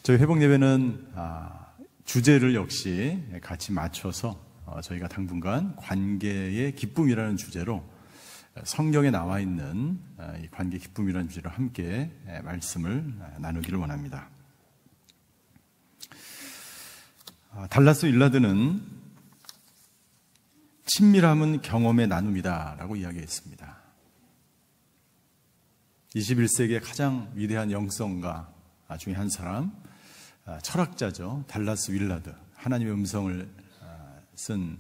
저희 회복 예배는 주제를 역시 같이 맞춰서 저희가 당분간 관계의 기쁨이라는 주제로 성경에 나와 있는 이 관계 기쁨이라는 주제로 함께 말씀을 나누기를 원합니다. 달라스 윌라드는 친밀함은 경험의 나눔이다 라고 이야기했습니다. 21세기의 가장 위대한 영성가 중에 한 사람, 철학자죠. 달라스 윌라드. 하나님의 음성을 쓴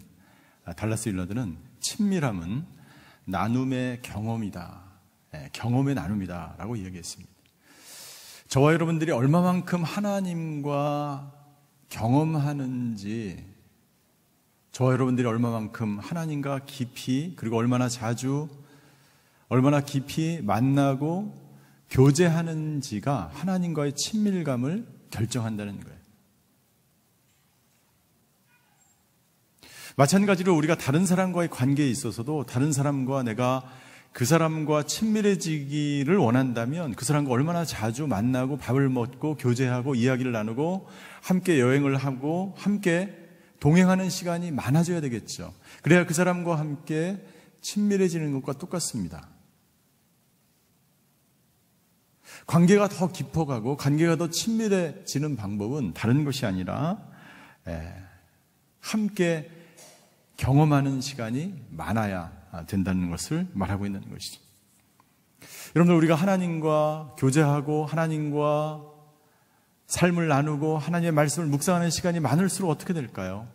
달라스 윌라드는 친밀함은 나눔의 경험이다, 경험의 나눔이다 라고 이야기했습니다. 저와 여러분들이 얼마만큼 하나님과 경험하는지, 저와 여러분들이 얼마만큼 하나님과 깊이, 그리고 얼마나 자주, 얼마나 깊이 만나고 교제하는지가 하나님과의 친밀감을 결정한다는 거예요. 마찬가지로 우리가 다른 사람과의 관계에 있어서도 다른 사람과 내가 그 사람과 친밀해지기를 원한다면 그 사람과 얼마나 자주 만나고 밥을 먹고 교제하고 이야기를 나누고 함께 여행을 하고 함께 동행하는 시간이 많아져야 되겠죠. 그래야 그 사람과 함께 친밀해지는 것과 똑같습니다. 관계가 더 깊어가고 관계가 더 친밀해지는 방법은 다른 것이 아니라 함께 경험하는 시간이 많아야 된다는 것을 말하고 있는 것이죠. 여러분들, 우리가 하나님과 교제하고 하나님과 삶을 나누고 하나님의 말씀을 묵상하는 시간이 많을수록 어떻게 될까요?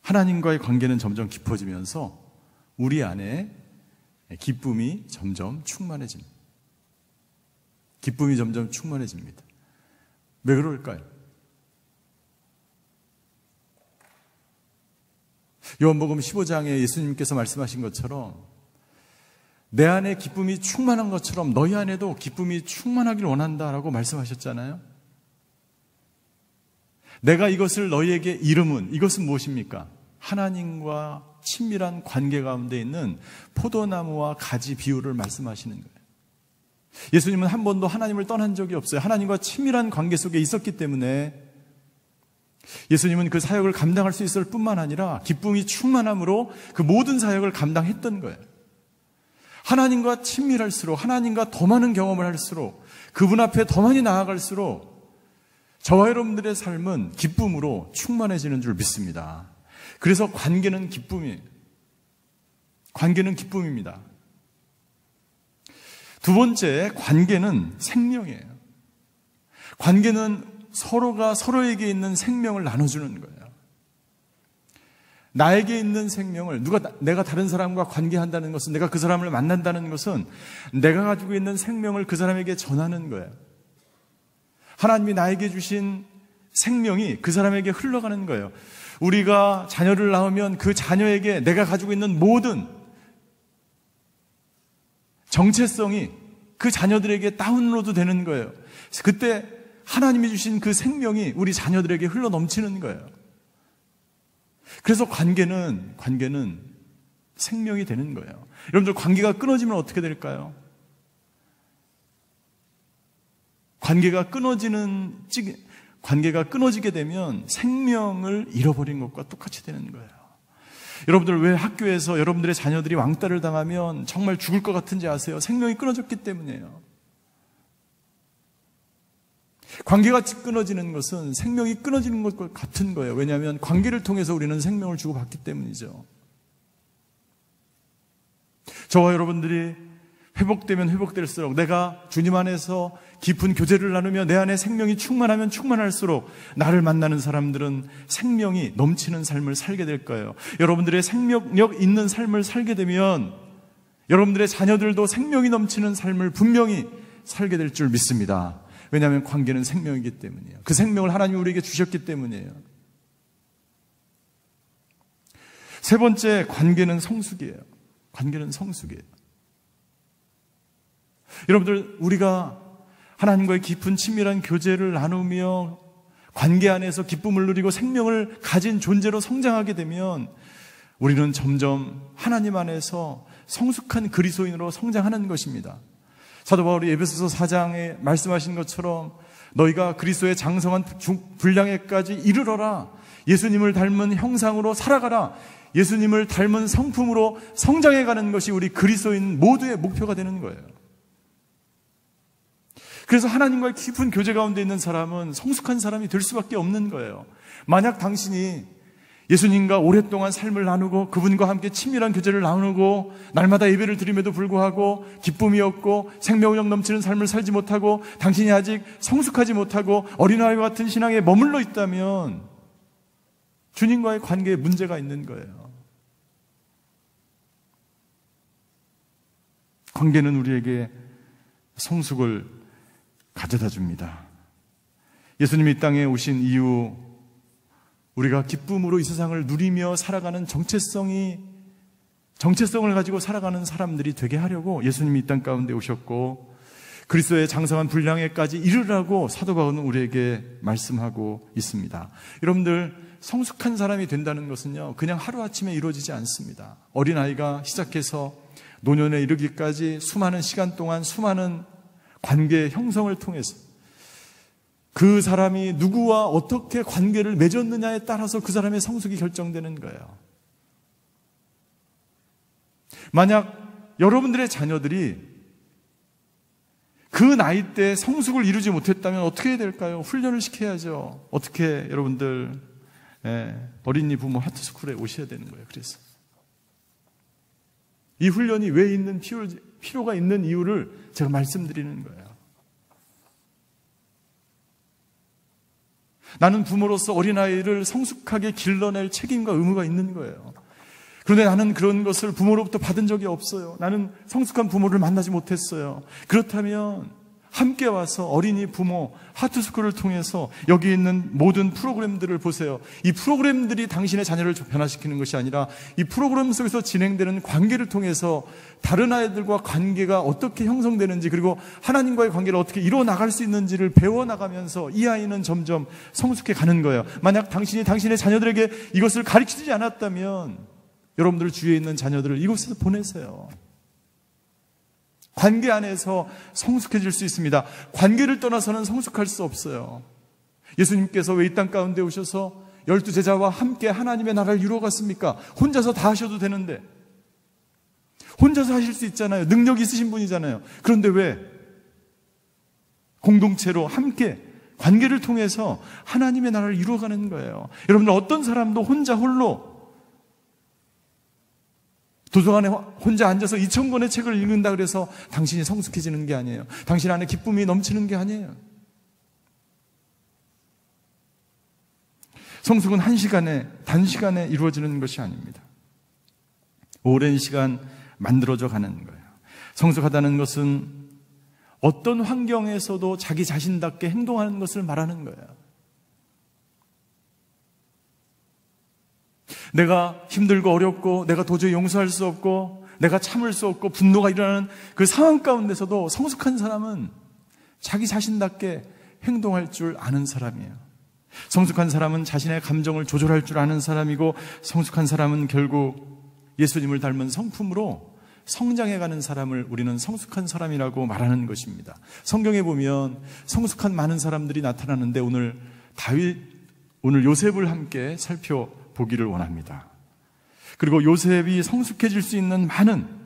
하나님과의 관계는 점점 깊어지면서 우리 안에 기쁨이 점점 충만해집니다. 기쁨이 점점 충만해집니다. 왜 그럴까요? 요한복음 15장에 예수님께서 말씀하신 것처럼 내 안에 기쁨이 충만한 것처럼 너희 안에도 기쁨이 충만하길 원한다라고 말씀하셨잖아요. 내가 이것을 너희에게 이름은, 이것은 무엇입니까? 하나님과 친밀한 관계 가운데 있는 포도나무와 가지 비유를 말씀하시는 거예요. 예수님은 한 번도 하나님을 떠난 적이 없어요. 하나님과 친밀한 관계 속에 있었기 때문에 예수님은 그 사역을 감당할 수 있을 뿐만 아니라 기쁨이 충만함으로 그 모든 사역을 감당했던 거예요. 하나님과 친밀할수록, 하나님과 더 많은 경험을 할수록, 그분 앞에 더 많이 나아갈수록 저와 여러분들의 삶은 기쁨으로 충만해지는 줄 믿습니다. 그래서 관계는 기쁨이에요. 관계는 기쁨입니다. 두 번째, 관계는 생명이에요. 관계는 서로가 서로에게 있는 생명을 나눠주는 거예요. 나에게 있는 생명을, 내가 다른 사람과 관계한다는 것은, 내가 그 사람을 만난다는 것은 내가 가지고 있는 생명을 그 사람에게 전하는 거예요. 하나님이 나에게 주신 생명이 그 사람에게 흘러가는 거예요. 우리가 자녀를 낳으면 그 자녀에게 내가 가지고 있는 모든 정체성이 그 자녀들에게 다운로드 되는 거예요. 그때 하나님이 주신 그 생명이 우리 자녀들에게 흘러 넘치는 거예요. 그래서 관계는 생명이 되는 거예요. 여러분들, 관계가 끊어지면 어떻게 될까요? 관계가 끊어지게 되면 생명을 잃어버린 것과 똑같이 되는 거예요. 여러분들, 왜 학교에서 여러분들의 자녀들이 왕따를 당하면 정말 죽을 것 같은지 아세요? 생명이 끊어졌기 때문이에요. 관계가 끊어지는 것은 생명이 끊어지는 것과 같은 거예요. 왜냐하면 관계를 통해서 우리는 생명을 주고받기 때문이죠. 저와 여러분들이 회복되면 회복될수록, 내가 주님 안에서 깊은 교제를 나누며 내 안에 생명이 충만하면 충만할수록 나를 만나는 사람들은 생명이 넘치는 삶을 살게 될 거예요. 여러분들의 생명력 있는 삶을 살게 되면 여러분들의 자녀들도 생명이 넘치는 삶을 분명히 살게 될 줄 믿습니다. 왜냐하면 관계는 생명이기 때문이에요. 그 생명을 하나님이 우리에게 주셨기 때문이에요. 세 번째, 관계는 성숙이에요. 관계는 성숙이에요. 여러분들, 우리가 하나님과의 깊은 친밀한 교제를 나누며 관계 안에서 기쁨을 누리고 생명을 가진 존재로 성장하게 되면 우리는 점점 하나님 안에서 성숙한 그리스도인으로 성장하는 것입니다. 사도 바울이 에베소서 4장에 말씀하신 것처럼 너희가 그리스도의 장성한 분량에까지 이르러라. 예수님을 닮은 형상으로 살아가라. 예수님을 닮은 성품으로 성장해가는 것이 우리 그리스도인 모두의 목표가 되는 거예요. 그래서 하나님과의 깊은 교제 가운데 있는 사람은 성숙한 사람이 될 수밖에 없는 거예요. 만약 당신이 예수님과 오랫동안 삶을 나누고 그분과 함께 친밀한 교제를 나누고 날마다 예배를 드림에도 불구하고 기쁨이 없고 생명력 넘치는 삶을 살지 못하고 당신이 아직 성숙하지 못하고 어린아이와 같은 신앙에 머물러 있다면 주님과의 관계에 문제가 있는 거예요. 관계는 우리에게 성숙을 가져다 줍니다. 예수님이 이 땅에 오신 이후 우리가 기쁨으로 이 세상을 누리며 살아가는 정체성을 가지고 살아가는 사람들이 되게 하려고 예수님이 이 땅 가운데 오셨고 그리스도의 장성한 분량에까지 이르라고 사도 바울은 우리에게 말씀하고 있습니다. 여러분들, 성숙한 사람이 된다는 것은요, 그냥 하루아침에 이루어지지 않습니다. 어린아이가 시작해서 노년에 이르기까지 수많은 시간 동안 수많은 관계 형성을 통해서 그 사람이 누구와 어떻게 관계를 맺었느냐에 따라서 그 사람의 성숙이 결정되는 거예요. 만약 여러분들의 자녀들이 그 나이 때 성숙을 이루지 못했다면 어떻게 해야 될까요? 훈련을 시켜야죠. 어떻게 여러분들 어린이 부모 하트스쿨에 오셔야 되는 거예요. 그래서 이 훈련이 왜 있는 필요가 있는 이유를 제가 말씀드리는 거예요. 나는 부모로서 어린아이를 성숙하게 길러낼 책임과 의무가 있는 거예요. 그런데 나는 그런 것을 부모로부터 받은 적이 없어요. 나는 성숙한 부모를 만나지 못했어요. 그렇다면 함께 와서 어린이 부모 하트스쿨을 통해서 여기 있는 모든 프로그램들을 보세요. 이 프로그램들이 당신의 자녀를 변화시키는 것이 아니라 이 프로그램 속에서 진행되는 관계를 통해서 다른 아이들과 관계가 어떻게 형성되는지, 그리고 하나님과의 관계를 어떻게 이뤄나갈 수 있는지를 배워나가면서 이 아이는 점점 성숙해 가는 거예요. 만약 당신이 당신의 자녀들에게 이것을 가르치지 않았다면 여러분들 주위에 있는 자녀들을 이곳에서 보내세요. 관계 안에서 성숙해질 수 있습니다. 관계를 떠나서는 성숙할 수 없어요. 예수님께서 왜 이 땅 가운데 오셔서 12제자와 함께 하나님의 나라를 이루어갔습니까? 혼자서 다 하셔도 되는데, 혼자서 하실 수 있잖아요. 능력이 있으신 분이잖아요. 그런데 왜 공동체로 함께 관계를 통해서 하나님의 나라를 이루어가는 거예요. 여러분들, 어떤 사람도 혼자 홀로 도서관에 혼자 앉아서 2000권의 책을 읽는다 그래서 당신이 성숙해지는 게 아니에요. 당신 안에 기쁨이 넘치는 게 아니에요. 성숙은 단시간에 이루어지는 것이 아닙니다. 오랜 시간 만들어져 가는 거예요. 성숙하다는 것은 어떤 환경에서도 자기 자신답게 행동하는 것을 말하는 거예요. 내가 힘들고 어렵고 내가 도저히 용서할 수 없고 내가 참을 수 없고 분노가 일어나는 그 상황 가운데서도 성숙한 사람은 자기 자신답게 행동할 줄 아는 사람이에요. 성숙한 사람은 자신의 감정을 조절할 줄 아는 사람이고, 성숙한 사람은 결국 예수님을 닮은 성품으로 성장해가는 사람을 우리는 성숙한 사람이라고 말하는 것입니다. 성경에 보면 성숙한 많은 사람들이 나타나는데 오늘 요셉을 함께 살펴보기를 원합니다. 그리고 요셉이 성숙해질 수 있는 많은,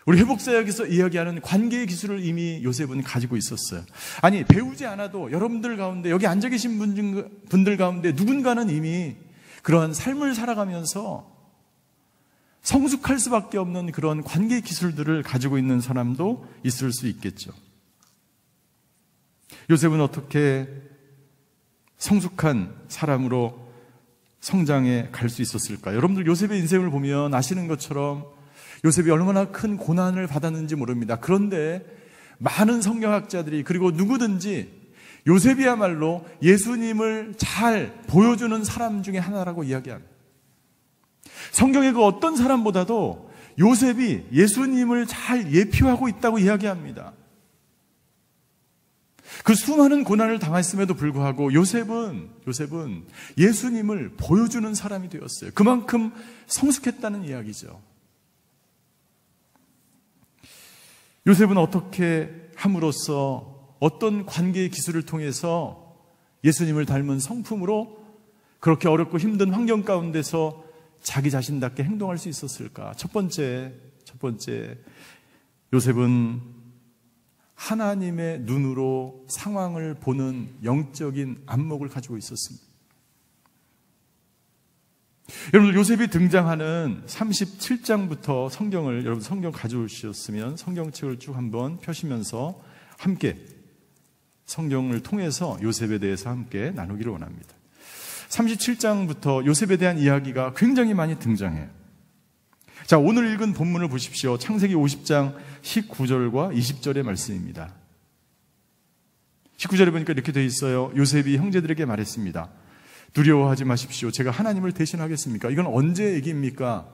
우리 회복사역에서 이야기하는 관계의 기술을 이미 요셉은 가지고 있었어요. 아니, 배우지 않아도 여러분들 가운데, 여기 앉아 계신 분들 가운데 누군가는 이미 그러한 삶을 살아가면서 성숙할 수밖에 없는 그런 관계 기술들을 가지고 있는 사람도 있을 수 있겠죠. 요셉은 어떻게 성숙한 사람으로 성장해 갈 수 있었을까요? 여러분들 요셉의 인생을 보면 아시는 것처럼 요셉이 얼마나 큰 고난을 받았는지 모릅니다. 그런데 많은 성경학자들이, 그리고 누구든지 요셉이야말로 예수님을 잘 보여주는 사람 중에 하나라고 이야기합니다. 성경의 그 어떤 사람보다도 요셉이 예수님을 잘 예표하고 있다고 이야기합니다. 그 수많은 고난을 당했음에도 불구하고 요셉은 예수님을 보여주는 사람이 되었어요. 그만큼 성숙했다는 이야기죠. 요셉은 어떻게 함으로써 어떤 관계의 기술을 통해서 예수님을 닮은 성품으로 그렇게 어렵고 힘든 환경 가운데서 자기 자신답게 행동할 수 있었을까? 첫 번째, 요셉은 하나님의 눈으로 상황을 보는 영적인 안목을 가지고 있었습니다. 여러분들, 요셉이 등장하는 37장부터 성경을, 여러분 성경 가져오셨으면 성경책을 쭉 한번 펴시면서 함께 성경을 통해서 요셉에 대해서 함께 나누기를 원합니다. 37장부터 요셉에 대한 이야기가 굉장히 많이 등장해요. 자, 오늘 읽은 본문을 보십시오. 창세기 50장 19절과 20절의 말씀입니다. 19절에 보니까 이렇게 되어 있어요. 요셉이 형제들에게 말했습니다. 두려워하지 마십시오. 제가 하나님을 대신하겠습니까? 이건 언제 얘기입니까?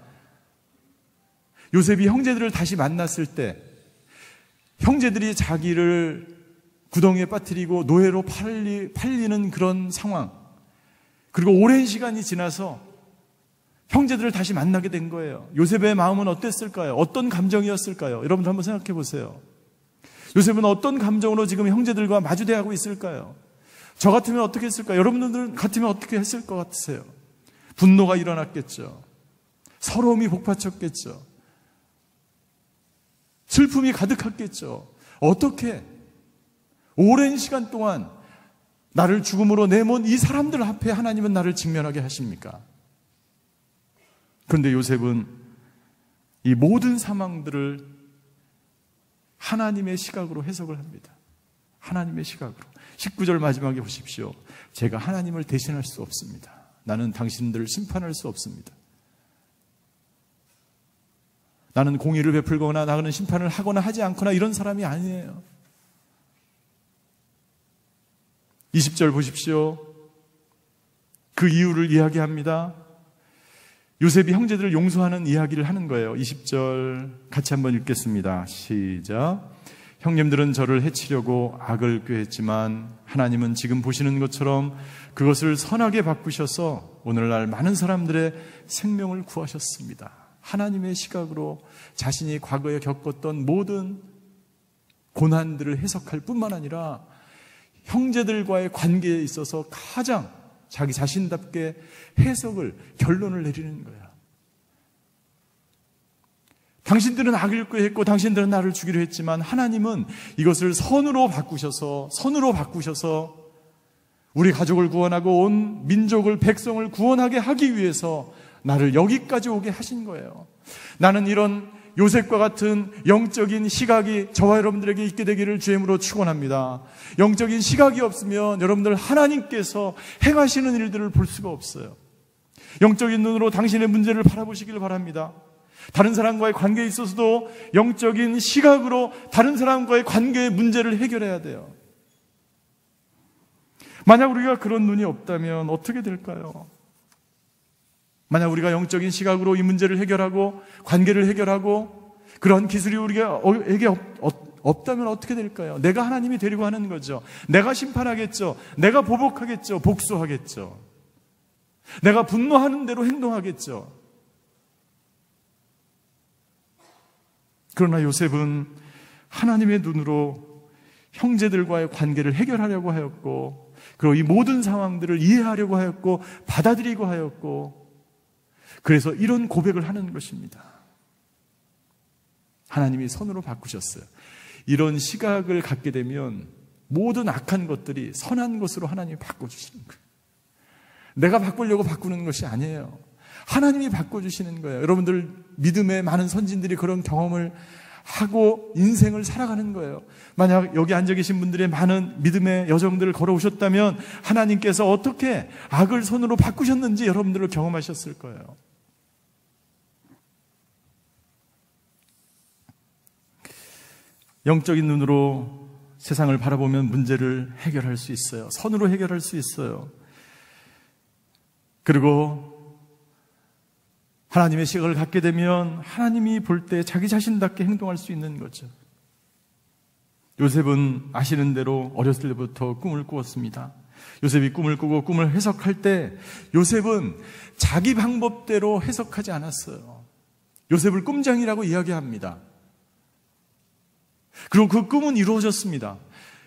요셉이 형제들을 다시 만났을 때 형제들이 자기를 구덩이에 빠뜨리고 노예로 팔리는 그런 상황, 그리고 오랜 시간이 지나서 형제들을 다시 만나게 된 거예요. 요셉의 마음은 어땠을까요? 어떤 감정이었을까요? 여러분들 한번 생각해 보세요. 요셉은 어떤 감정으로 지금 형제들과 마주대하고 있을까요? 저 같으면 어떻게 했을까요? 여러분들 같으면 어떻게 했을 것 같으세요? 분노가 일어났겠죠. 서러움이 복받쳤겠죠. 슬픔이 가득했겠죠. 어떻게 오랜 시간 동안 나를 죽음으로 내몬 이 사람들 앞에 하나님은 나를 직면하게 하십니까? 그런데 요셉은 이 모든 상황들을 하나님의 시각으로 해석을 합니다. 하나님의 시각으로. 19절 마지막에 보십시오. 제가 하나님을 대신할 수 없습니다. 나는 당신들을 심판할 수 없습니다. 나는 공의를 베풀거나 나는 심판을 하거나 하지 않거나 이런 사람이 아니에요. 20절 보십시오. 그 이유를 이야기합니다. 요셉이 형제들을 용서하는 이야기를 하는 거예요. 20절 같이 한번 읽겠습니다. 시작. 형님들은 저를 해치려고 악을 꾀했지만 하나님은 지금 보시는 것처럼 그것을 선하게 바꾸셔서 오늘날 많은 사람들의 생명을 구하셨습니다. 하나님의 시각으로 자신이 과거에 겪었던 모든 고난들을 해석할 뿐만 아니라 형제들과의 관계에 있어서 가장 자기 자신답게 해석을, 결론을 내리는 거야. 당신들은 악을 꾀했고 당신들은 나를 죽이려 했지만 하나님은 이것을 선으로 바꾸셔서 우리 가족을 구원하고 온 민족을, 백성을 구원하게 하기 위해서 나를 여기까지 오게 하신 거예요. 나는 이런 요셉과 같은 영적인 시각이 저와 여러분들에게 있게 되기를 주의 이름으로 축원합니다. 영적인 시각이 없으면 여러분들 하나님께서 행하시는 일들을 볼 수가 없어요. 영적인 눈으로 당신의 문제를 바라보시길 바랍니다. 다른 사람과의 관계에 있어서도 영적인 시각으로 다른 사람과의 관계의 문제를 해결해야 돼요. 만약 우리가 그런 눈이 없다면 어떻게 될까요? 만약 우리가 영적인 시각으로 이 문제를 해결하고 관계를 해결하고 그런 기술이 우리에게 없다면 어떻게 될까요? 내가 하나님이 되려고 하는 거죠. 내가 심판하겠죠. 내가 보복하겠죠. 복수하겠죠. 내가 분노하는 대로 행동하겠죠. 그러나 요셉은 하나님의 눈으로 형제들과의 관계를 해결하려고 하였고, 그리고 이 모든 상황들을 이해하려고 하였고 받아들이고 하였고, 그래서 이런 고백을 하는 것입니다. 하나님이 선으로 바꾸셨어요. 이런 시각을 갖게 되면 모든 악한 것들이 선한 것으로 하나님이 바꿔주시는 거예요. 내가 바꾸려고 바꾸는 것이 아니에요. 하나님이 바꿔주시는 거예요. 여러분들 믿음의 많은 선진들이 그런 경험을 하고 인생을 살아가는 거예요. 만약 여기 앉아 계신 분들의 많은 믿음의 여정들을 걸어오셨다면 하나님께서 어떻게 악을 선으로 바꾸셨는지 여러분들을 경험하셨을 거예요. 영적인 눈으로 세상을 바라보면 문제를 해결할 수 있어요. 선으로 해결할 수 있어요. 그리고 하나님의 시각을 갖게 되면 하나님이 볼 때 자기 자신답게 행동할 수 있는 거죠. 요셉은 아시는 대로 어렸을 때부터 꿈을 꾸었습니다. 요셉이 꿈을 꾸고 꿈을 해석할 때 요셉은 자기 방법대로 해석하지 않았어요. 요셉을 꿈장이라고 이야기합니다. 그리고 그 꿈은 이루어졌습니다.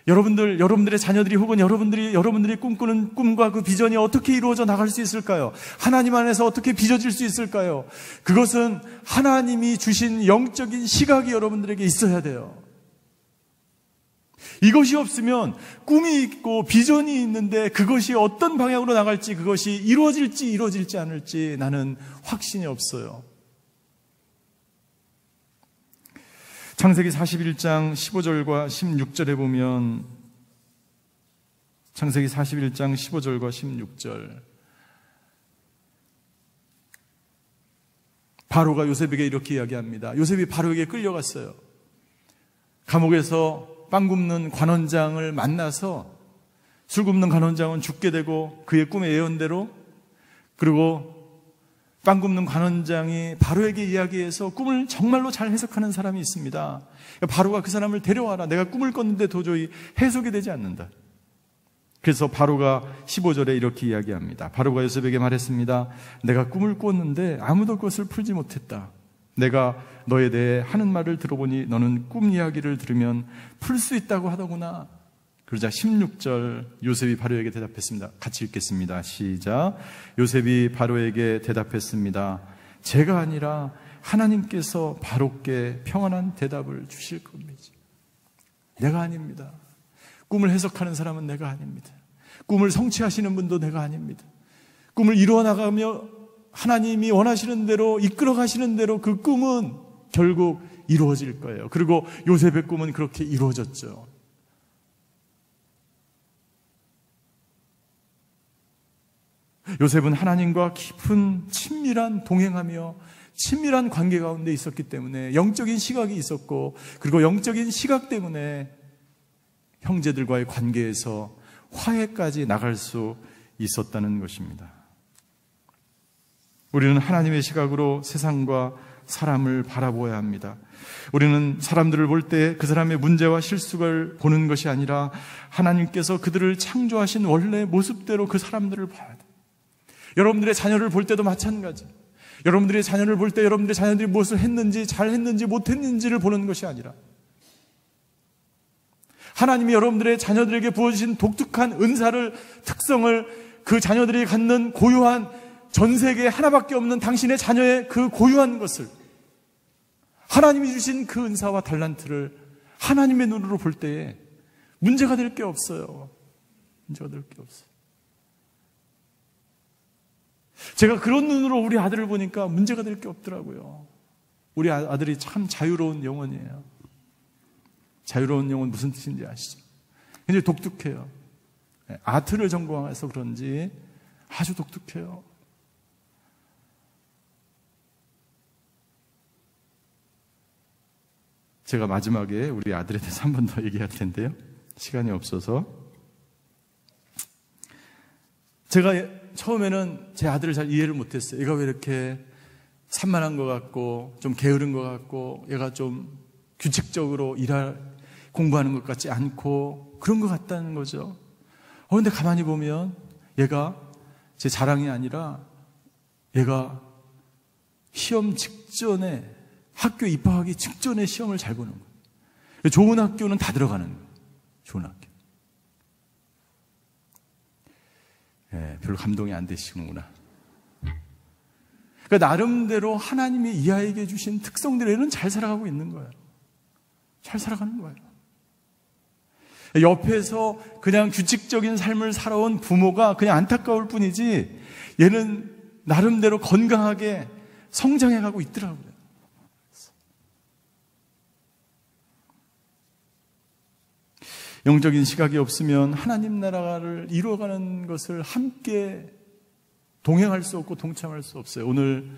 여러분들의 자녀들이 혹은 여러분들이 꿈꾸는 꿈과 그 비전이 어떻게 이루어져 나갈 수 있을까요? 하나님 안에서 어떻게 빚어질 수 있을까요? 그것은 하나님이 주신 영적인 시각이 여러분들에게 있어야 돼요. 이것이 없으면 꿈이 있고 비전이 있는데 그것이 어떤 방향으로 나갈지, 그것이 이루어질지 않을지 나는 확신이 없어요. 창세기 41장 15절과 16절에 보면, 창세기 41장 15절과 16절, 바로가 요셉에게 이렇게 이야기합니다. 요셉이 바로에게 끌려갔어요. 감옥에서 빵 굽는 관원장을 만나서 술 굽는 관원장은 죽게 되고 그의 꿈의 예언대로, 그리고 빵 굽는 관원장이 바로에게 이야기해서 꿈을 정말로 잘 해석하는 사람이 있습니다. 바로가 그 사람을 데려와라. 내가 꿈을 꿨는데 도저히 해석이 되지 않는다. 그래서 바로가 15절에 이렇게 이야기합니다. 바로가 요셉에게 말했습니다. 내가 꿈을 꿨는데 아무도 그것을 풀지 못했다. 내가 너에 대해 하는 말을 들어보니 너는 꿈 이야기를 들으면 풀 수 있다고 하더구나. 그러자 16절, 요셉이 바로에게 대답했습니다. 같이 읽겠습니다. 시작. 요셉이 바로에게 대답했습니다. 제가 아니라 하나님께서 바로께 평안한 대답을 주실 겁니다. 내가 아닙니다. 꿈을 해석하는 사람은 내가 아닙니다. 꿈을 성취하시는 분도 내가 아닙니다. 꿈을 이루어 나가며 하나님이 원하시는 대로, 이끌어 가시는 대로 그 꿈은 결국 이루어질 거예요. 그리고 요셉의 꿈은 그렇게 이루어졌죠. 요셉은 하나님과 깊은 친밀한 동행하며 친밀한 관계 가운데 있었기 때문에 영적인 시각이 있었고, 그리고 영적인 시각 때문에 형제들과의 관계에서 화해까지 나갈 수 있었다는 것입니다. 우리는 하나님의 시각으로 세상과 사람을 바라보아야 합니다. 우리는 사람들을 볼 때 그 사람의 문제와 실수를 보는 것이 아니라 하나님께서 그들을 창조하신 원래 모습대로 그 사람들을 봐야 돼요. 여러분들의 자녀를 볼 때도 마찬가지. 여러분들의 자녀를 볼 때 여러분들의 자녀들이 무엇을 했는지, 잘했는지, 못했는지를 보는 것이 아니라 하나님이 여러분들의 자녀들에게 부어주신 독특한 은사를, 특성을, 그 자녀들이 갖는 고유한, 전 세계에 하나밖에 없는 당신의 자녀의 그 고유한 것을, 하나님이 주신 그 은사와 달란트를 하나님의 눈으로 볼 때에 문제가 될 게 없어요. 문제가 될 게 없어요. 제가 그런 눈으로 우리 아들을 보니까 문제가 될 게 없더라고요. 우리 아들이 참 자유로운 영혼이에요. 자유로운 영혼 무슨 뜻인지 아시죠? 굉장히 독특해요. 아트를 전공해서 그런지 아주 독특해요. 제가 마지막에 우리 아들에 대해서 한 번 더 얘기할 텐데요. 시간이 없어서. 제가 처음에는 제 아들을 잘 이해를 못했어요. 얘가 왜 이렇게 산만한 것 같고 좀 게으른 것 같고 얘가 좀 규칙적으로 공부하는 것 같지 않고 그런 것 같다는 거죠. 그런데 가만히 보면 얘가 제 자랑이 아니라 얘가 시험 직전에, 학교 입학하기 직전에 시험을 잘 보는 거예요. 좋은 학교는 다 들어가는 거예요. 좋은 학교. 별로 감동이 안 되시는구나. 그러니까 나름대로 하나님이 이 아이에게 주신 특성들에는 잘 살아가고 있는 거예요. 잘 살아가는 거예요. 옆에서 그냥 규칙적인 삶을 살아온 부모가 그냥 안타까울 뿐이지 얘는 나름대로 건강하게 성장해가고 있더라고요. 영적인 시각이 없으면 하나님 나라를 이루어가는 것을 함께 동행할 수 없고 동참할 수 없어요. 오늘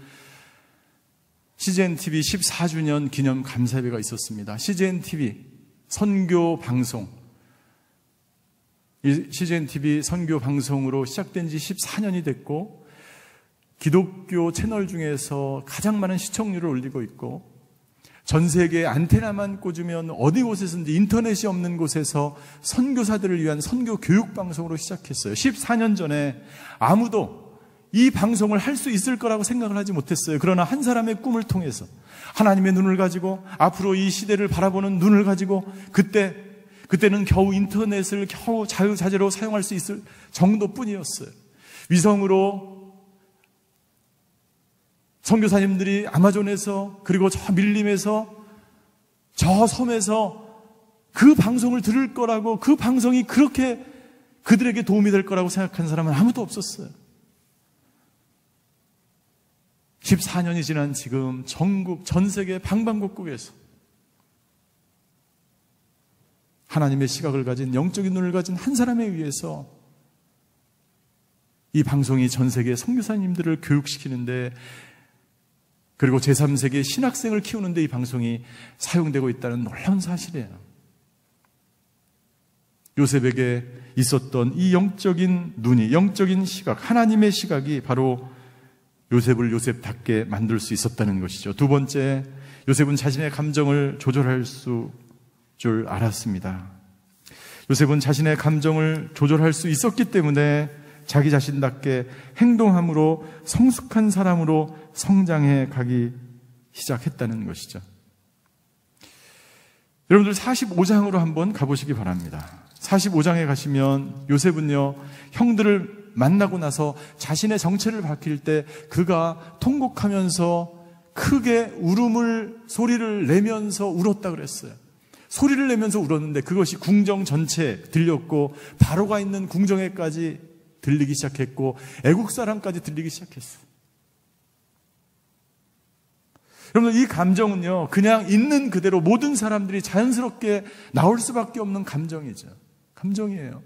CGN-TV 14주년 기념 감사예배가 있었습니다. CGN-TV 선교 방송, CGN-TV 선교 방송으로 시작된 지 14년이 됐고 기독교 채널 중에서 가장 많은 시청률을 올리고 있고 전 세계에 안테나만 꽂으면 어디 곳에서든지 인터넷이 없는 곳에서 선교사들을 위한 선교 교육 방송으로 시작했어요. 14년 전에 아무도 이 방송을 할 수 있을 거라고 생각을 하지 못했어요. 그러나 한 사람의 꿈을 통해서 하나님의 눈을 가지고 앞으로 이 시대를 바라보는 눈을 가지고 그때는 겨우 인터넷을 겨우 자유자재로 사용할 수 있을 정도뿐이었어요. 위성으로 선교사님들이 아마존에서 그리고 저 밀림에서 저 섬에서 그 방송을 들을 거라고, 그 방송이 그렇게 그들에게 도움이 될 거라고 생각한 사람은 아무도 없었어요. 14년이 지난 지금 전국, 전 세계 방방곡곡에서 하나님의 시각을 가진, 영적인 눈을 가진 한 사람에 의해서 이 방송이 전 세계 선교사님들을 교육시키는데, 그리고 제3세계 신학생을 키우는데 이 방송이 사용되고 있다는 놀라운 사실이에요. 요셉에게 있었던 이 영적인 눈이, 영적인 시각, 하나님의 시각이 바로 요셉을 요셉답게 만들 수 있었다는 것이죠. 두 번째, 요셉은 자신의 감정을 조절할 줄 알았습니다. 요셉은 자신의 감정을 조절할 수 있었기 때문에 자기 자신답게 행동함으로 성숙한 사람으로 성장해 가기 시작했다는 것이죠. 여러분들 45장으로 한번 가보시기 바랍니다. 45장에 가시면 요셉은요, 형들을 만나고 나서 자신의 정체를 밝힐 때 그가 통곡하면서 크게 소리를 내면서 울었다 그랬어요. 소리를 내면서 울었는데 그것이 궁정 전체에 들렸고 바로가 있는 궁정에까지 들리기 시작했고 애국 사람까지 들리기 시작했어요. 여러분, 이 감정은요, 그냥 있는 그대로 모든 사람들이 자연스럽게 나올 수밖에 없는 감정이죠. 감정이에요.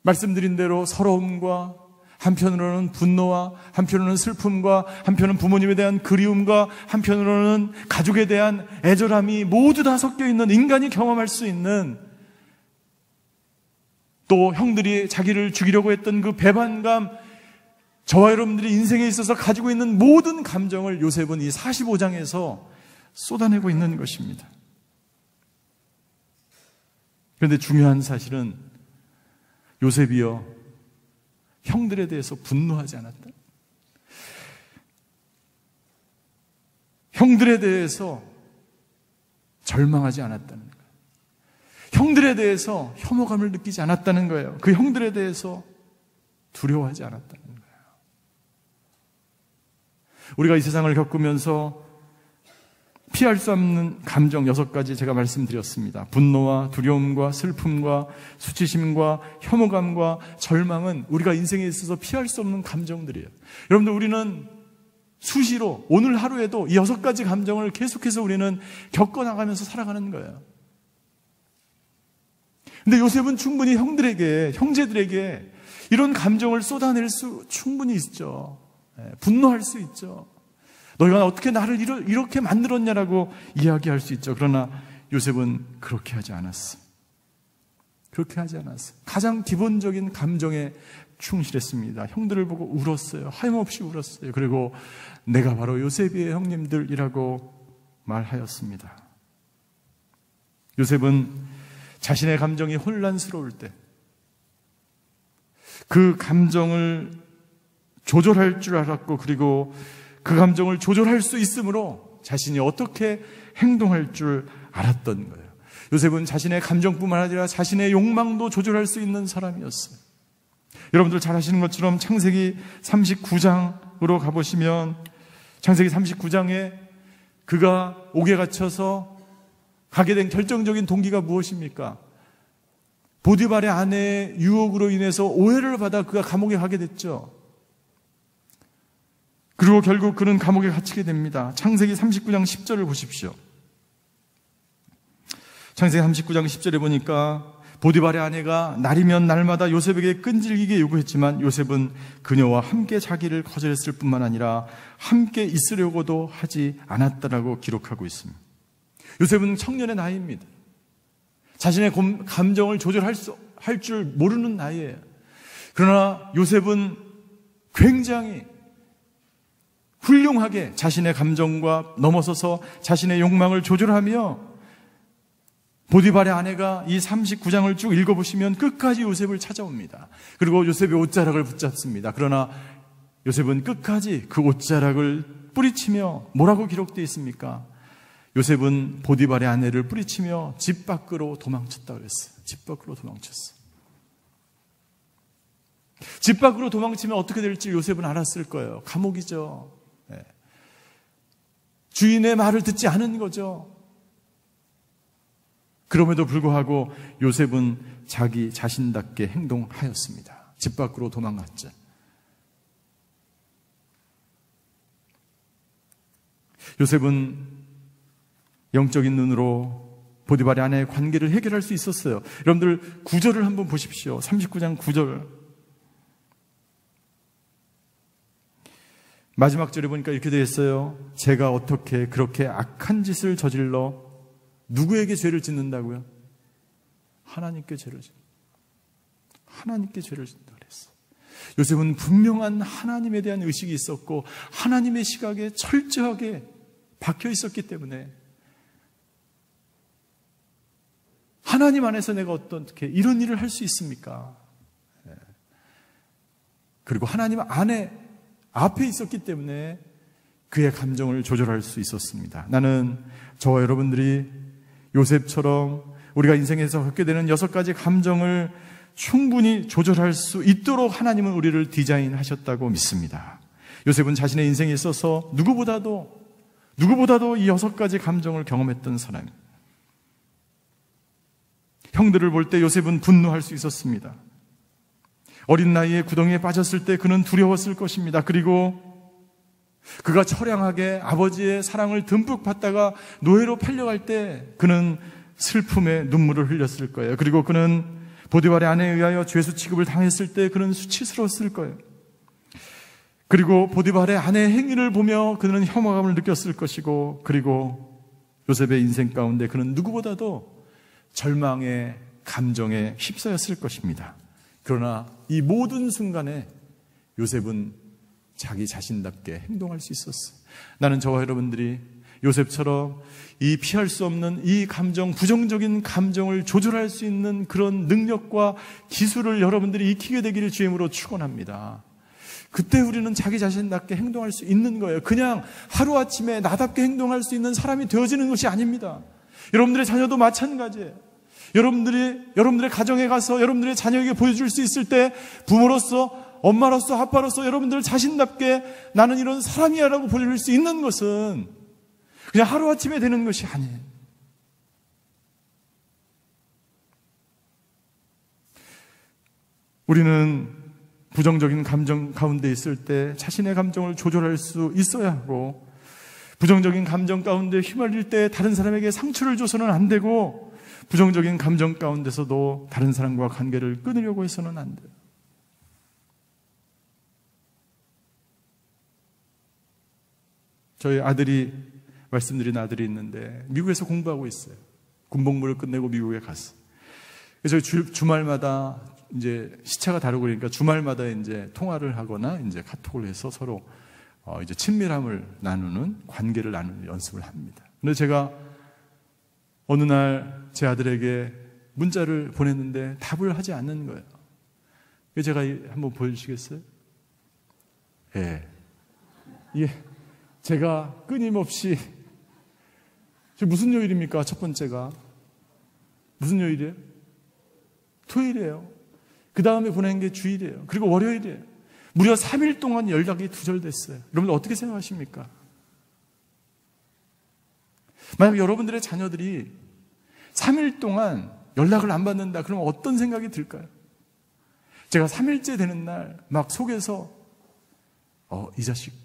말씀드린 대로 서러움과, 한편으로는 분노와, 한편으로는 슬픔과, 한편은 부모님에 대한 그리움과, 한편으로는 가족에 대한 애절함이 모두 다 섞여 있는, 인간이 경험할 수 있는, 또 형들이 자기를 죽이려고 했던 그 배반감, 저와 여러분들이 인생에 있어서 가지고 있는 모든 감정을 요셉은 이 45장에서 쏟아내고 있는 것입니다. 그런데 중요한 사실은 요셉이요, 형들에 대해서 분노하지 않았다. 형들에 대해서 절망하지 않았다는 거예요. 형들에 대해서 혐오감을 느끼지 않았다는 거예요. 그 형들에 대해서 두려워하지 않았다는 거예요. 우리가 이 세상을 겪으면서 피할 수 없는 감정 6가지 제가 말씀드렸습니다. 분노와 두려움과 슬픔과 수치심과 혐오감과 절망은 우리가 인생에 있어서 피할 수 없는 감정들이에요. 여러분들, 우리는 수시로 오늘 하루에도 이 6가지 감정을 계속해서 우리는 겪어나가면서 살아가는 거예요. 근데 요셉은 충분히 형제들에게 이런 감정을 쏟아낼 수 충분히 있죠. 분노할 수 있죠. 너희가 어떻게 나를 이렇게 만들었냐라고 이야기할 수 있죠. 그러나 요셉은 그렇게 하지 않았어요. 그렇게 하지 않았어요. 가장 기본적인 감정에 충실했습니다. 형들을 보고 울었어요. 하염없이 울었어요. 그리고 내가 바로 요셉의 형님들이라고 말하였습니다. 요셉은 자신의 감정이 혼란스러울 때 그 감정을 조절할 줄 알았고, 그리고 그 감정을 조절할 수 있으므로 자신이 어떻게 행동할 줄 알았던 거예요. 요셉은 자신의 감정뿐만 아니라 자신의 욕망도 조절할 수 있는 사람이었어요. 여러분들 잘 아시는 것처럼 창세기 39장으로 가보시면, 창세기 39장에 그가 옥에 갇혀서 가게 된 결정적인 동기가 무엇입니까? 보디발의 아내의 유혹으로 인해서 오해를 받아 그가 감옥에 가게 됐죠. 그리고 결국 그는 감옥에 갇히게 됩니다. 창세기 39장 10절을 보십시오. 창세기 39장 10절에 보니까 보디발의 아내가 날이면 날마다 요셉에게 끈질기게 요구했지만 요셉은 그녀와 함께 자기를 거절했을 뿐만 아니라 함께 있으려고도 하지 않았다라고 기록하고 있습니다. 요셉은 청년의 나이입니다. 자신의 감정을 조절할 줄 모르는 나이예요. 그러나 요셉은 굉장히 훌륭하게 자신의 감정과 넘어서서 자신의 욕망을 조절하며 보디발의 아내가 이 39장을 쭉 읽어보시면 끝까지 요셉을 찾아옵니다. 그리고 요셉의 옷자락을 붙잡습니다. 그러나 요셉은 끝까지 그 옷자락을 뿌리치며 뭐라고 기록되어 있습니까? 요셉은 보디발의 아내를 뿌리치며 집 밖으로 도망쳤다고 그랬어요. 집 밖으로 도망쳤어요. 집 밖으로 도망치면 어떻게 될지 요셉은 알았을 거예요. 감옥이죠. 네. 주인의 말을 듣지 않은 거죠. 그럼에도 불구하고 요셉은 자기 자신답게 행동하였습니다. 집 밖으로 도망갔죠. 요셉은 영적인 눈으로 보디발의 아내의 관계를 해결할 수 있었어요. 여러분들 9절을 한번 보십시오. 39장 9절. 마지막 절에 보니까 이렇게 되어 있어요. 제가 어떻게 그렇게 악한 짓을 저질러 누구에게 죄를 짓는다고요? 하나님께 죄를 짓는다. 하나님께 죄를 짓는다 그랬어요. 요셉은 분명한 하나님에 대한 의식이 있었고 하나님의 시각에 철저하게 박혀 있었기 때문에 하나님 안에서 내가 어떻게 이런 일을 할 수 있습니까? 그리고 하나님 앞에 있었기 때문에 그의 감정을 조절할 수 있었습니다. 나는 저와 여러분들이 요셉처럼 우리가 인생에서 겪게 되는 6가지 감정을 충분히 조절할 수 있도록 하나님은 우리를 디자인하셨다고 믿습니다. 요셉은 자신의 인생에 있어서 누구보다도 이 6가지 감정을 경험했던 사람입니다. 형들을 볼 때 요셉은 분노할 수 있었습니다. 어린 나이에 구덩이에 빠졌을 때 그는 두려웠을 것입니다. 그리고 그가 처량하게 아버지의 사랑을 듬뿍 받다가 노예로 팔려갈 때 그는 슬픔에 눈물을 흘렸을 거예요. 그리고 그는 보디발의 아내에 의하여 죄수 취급을 당했을 때 그는 수치스러웠을 거예요. 그리고 보디발의 아내의 행위를 보며 그는 혐오감을 느꼈을 것이고, 그리고 요셉의 인생 가운데 그는 누구보다도 절망의 감정에 휩싸였을 것입니다. 그러나 이 모든 순간에 요셉은 자기 자신답게 행동할 수 있었어요. 나는 저와 여러분들이 요셉처럼 이 피할 수 없는 이 감정, 부정적인 감정을 조절할 수 있는 그런 능력과 기술을 여러분들이 익히게 되기를 주임으로 축원합니다. 그때 우리는 자기 자신답게 행동할 수 있는 거예요. 그냥 하루아침에 나답게 행동할 수 있는 사람이 되어지는 것이 아닙니다. 여러분들의 자녀도 마찬가지예요. 여러분들의 가정에 가서 여러분들의 자녀에게 보여줄 수 있을 때 부모로서, 엄마로서, 아빠로서 여러분들 자신답게 나는 이런 사람이야 라고 보여줄 수 있는 것은 그냥 하루아침에 되는 것이 아니에요. 우리는 부정적인 감정 가운데 있을 때 자신의 감정을 조절할 수 있어야 하고, 부정적인 감정 가운데 휘말릴 때 다른 사람에게 상처를 줘서는 안 되고, 부정적인 감정 가운데서도 다른 사람과 관계를 끊으려고 해서는 안 돼요. 저희 아들이, 말씀드린 아들이 있는데 미국에서 공부하고 있어요. 군복무를 끝내고 미국에 갔어요. 그래서 주말마다 이제 시차가 다르고 그러니까 주말마다 이제 통화를 하거나 이제 카톡을 해서 서로 이제 친밀함을 나누는, 관계를 나누는 연습을 합니다. 근데 제가 어느 날 제 아들에게 문자를 보냈는데 답을 하지 않는 거예요. 그래서 제가 한번 보여주시겠어요? 예. 예. 제가 끊임없이, 무슨 요일입니까? 첫 번째가 무슨 요일이에요? 토요일이에요. 그 다음에 보낸 게 주일이에요. 그리고 월요일이에요. 무려 3일 동안 연락이 두절됐어요. 여러분들 어떻게 생각하십니까? 만약 여러분들의 자녀들이 3일 동안 연락을 안 받는다, 그러면 어떤 생각이 들까요? 제가 3일째 되는 날 막 속에서 이 자식은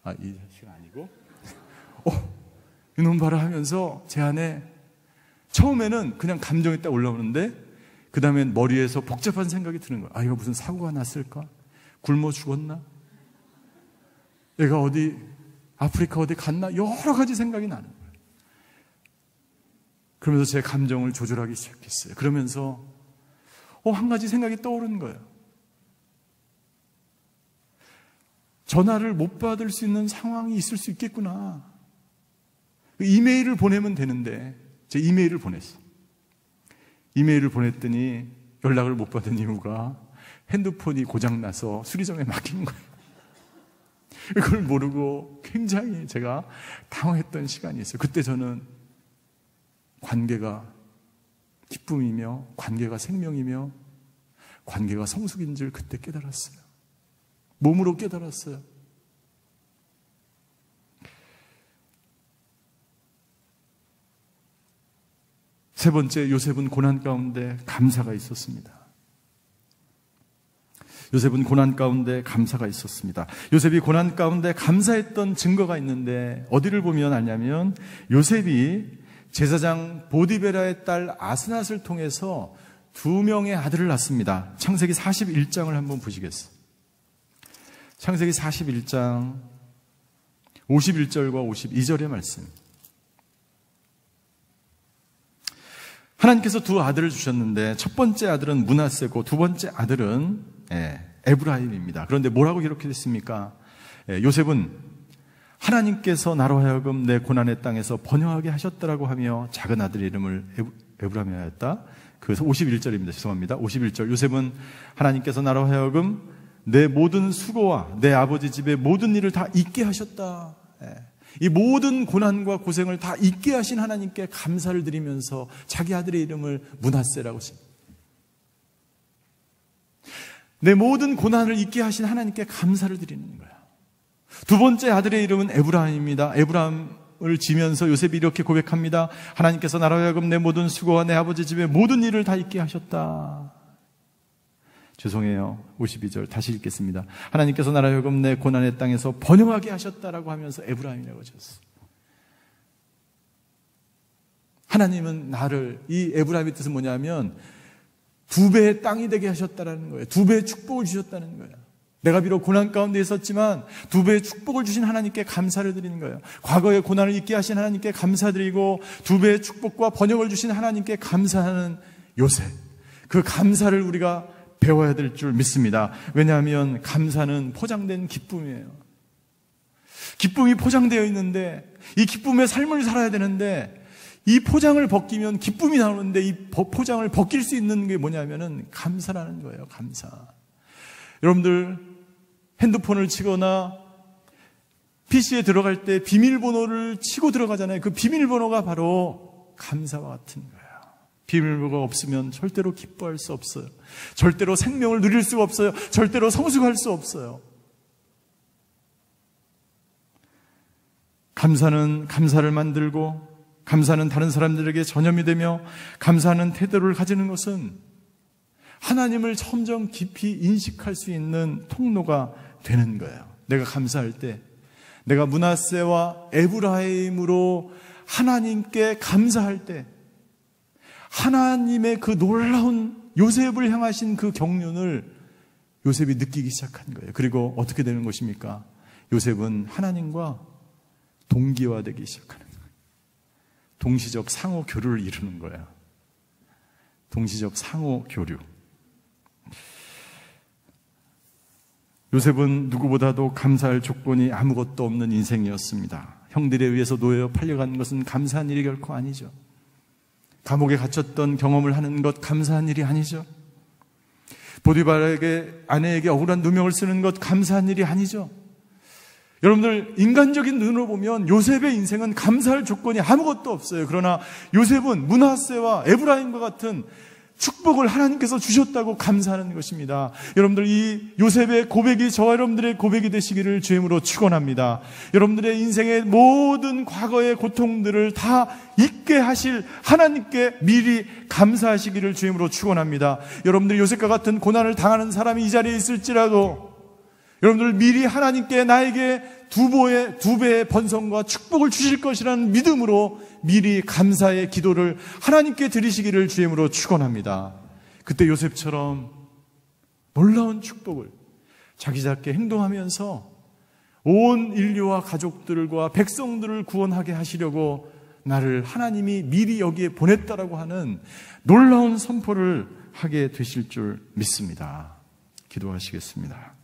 아니고 이놈 봐라 하면서 제 안에 처음에는 그냥 감정이 딱 올라오는데 그 다음엔 머리에서 복잡한 생각이 드는 거예요. 이거 무슨 사고가 났을까? 굶어 죽었나? 얘가 아프리카 어디 갔나? 여러 가지 생각이 나는 거예요. 그러면서 제 감정을 조절하기 시작했어요. 그러면서 한 가지 생각이 떠오른 거예요. 전화를 못 받을 수 있는 상황이 있을 수 있겠구나. 이메일을 보내면 되는데 제 이메일을 보냈어요. 이메일을 보냈더니 연락을 못 받은 이유가 핸드폰이 고장나서 수리점에 맡긴 거예요. 그걸 모르고 굉장히 제가 당황했던 시간이 있어요. 그때 저는 관계가 기쁨이며 관계가 생명이며 관계가 성숙인 줄 그때 깨달았어요. 몸으로 깨달았어요. 세 번째, 요셉은 고난 가운데 감사가 있었습니다. 요셉은 고난 가운데 감사가 있었습니다. 요셉이 고난 가운데 감사했던 증거가 있는데 어디를 보면 알냐면 요셉이 제사장 보디베라의 딸 아스낫을 통해서 2명의 아들을 낳습니다. 창세기 41장을 한번 보시겠어요? 창세기 41장 51절과 52절의 말씀. 하나님께서 2 아들을 주셨는데 첫 번째 아들은 므낫세고 두 번째 아들은 에브라임입니다. 그런데 뭐라고 기록했습니까? 요셉은 하나님께서 나로 하여금 내 고난의 땅에서 번영하게 하셨다라고 하며 작은 아들의 이름을 에브라임이라 했다. 그래서 51절입니다. 죄송합니다. 51절. 요셉은 하나님께서 나로 하여금 내 모든 수고와 내 아버지 집의 모든 일을 다 잊게 하셨다. 이 모든 고난과 고생을 다 잊게 하신 하나님께 감사를 드리면서 자기 아들의 이름을 므낫세라고 했습니다. 내 모든 고난을 잊게 하신 하나님께 감사를 드리는 거야. 두 번째 아들의 이름은 에브라임입니다. 에브라임을 지면서 요셉이 이렇게 고백합니다. 하나님께서 나로 하여금 내 모든 수고와 내 아버지 집의 모든 일을 다 잊게 하셨다. 죄송해요. 52절 다시 읽겠습니다. 하나님께서 나로 하여금 내 고난의 땅에서 번영하게 하셨다라고 하면서 에브라임이라고 하셨어요. 하나님은 나를, 이 에브라임의 뜻은 뭐냐면 2배의 땅이 되게 하셨다라는 거예요. 2배의 축복을 주셨다는 거예요. 내가 비록 고난 가운데 있었지만 2배의 축복을 주신 하나님께 감사를 드리는 거예요. 과거의 고난을 잊게 하신 하나님께 감사드리고 2배의 축복과 번영을 주신 하나님께 감사하는 요셉. 그 감사를 우리가 배워야 될 줄 믿습니다. 왜냐하면 감사는 포장된 기쁨이에요. 기쁨이 포장되어 있는데 이 기쁨의 삶을 살아야 되는데 이 포장을 벗기면 기쁨이 나오는데 이 포장을 벗길 수 있는 게 뭐냐면은 감사라는 거예요. 감사. 여러분들 핸드폰을 치거나 PC에 들어갈 때 비밀번호를 치고 들어가잖아요. 그 비밀번호가 바로 감사와 같은 거예요. 비밀번호가 없으면 절대로 기뻐할 수 없어요. 절대로 생명을 누릴 수가 없어요. 절대로 성숙할 수 없어요. 감사는 감사를 만들고 감사는 다른 사람들에게 전염이 되며 감사하는 태도를 가지는 것은 하나님을 점점 깊이 인식할 수 있는 통로가 되는 거예요. 내가 감사할 때, 내가 므낫세와 에브라임으로 하나님께 감사할 때 하나님의 그 놀라운 요셉을 향하신 그 경륜을 요셉이 느끼기 시작한 거예요. 그리고 어떻게 되는 것입니까? 요셉은 하나님과 동기화되기 시작하는 거예요. 동시적 상호 교류를 이루는 거예요. 동시적 상호 교류. 요셉은 누구보다도 감사할 조건이 아무것도 없는 인생이었습니다. 형들에 의해서 노예어 팔려간 것은 감사한 일이 결코 아니죠. 감옥에 갇혔던 경험을 하는 것 감사한 일이 아니죠. 보디발에게 아내에게 억울한 누명을 쓰는 것 감사한 일이 아니죠. 여러분들 인간적인 눈으로 보면 요셉의 인생은 감사할 조건이 아무것도 없어요. 그러나 요셉은 므낫세와 에브라임과 같은 축복을 하나님께서 주셨다고 감사하는 것입니다. 여러분들 이 요셉의 고백이 저와 여러분들의 고백이 되시기를 주임으로 축원합니다. 여러분들의 인생의 모든 과거의 고통들을 다 잊게 하실 하나님께 미리 감사하시기를 주임으로 축원합니다. 여러분들이 요셉과 같은 고난을 당하는 사람이 이 자리에 있을지라도 여러분들 미리 하나님께 나에게 2배의 번성과 축복을 주실 것이라는 믿음으로 미리 감사의 기도를 하나님께 드리시기를 주임으로 축원합니다. 그때 요셉처럼 놀라운 축복을 자기 작게 행동하면서 온 인류와 가족들과 백성들을 구원하게 하시려고 나를 하나님이 미리 여기에 보냈다라고 하는 놀라운 선포를 하게 되실 줄 믿습니다. 기도하시겠습니다.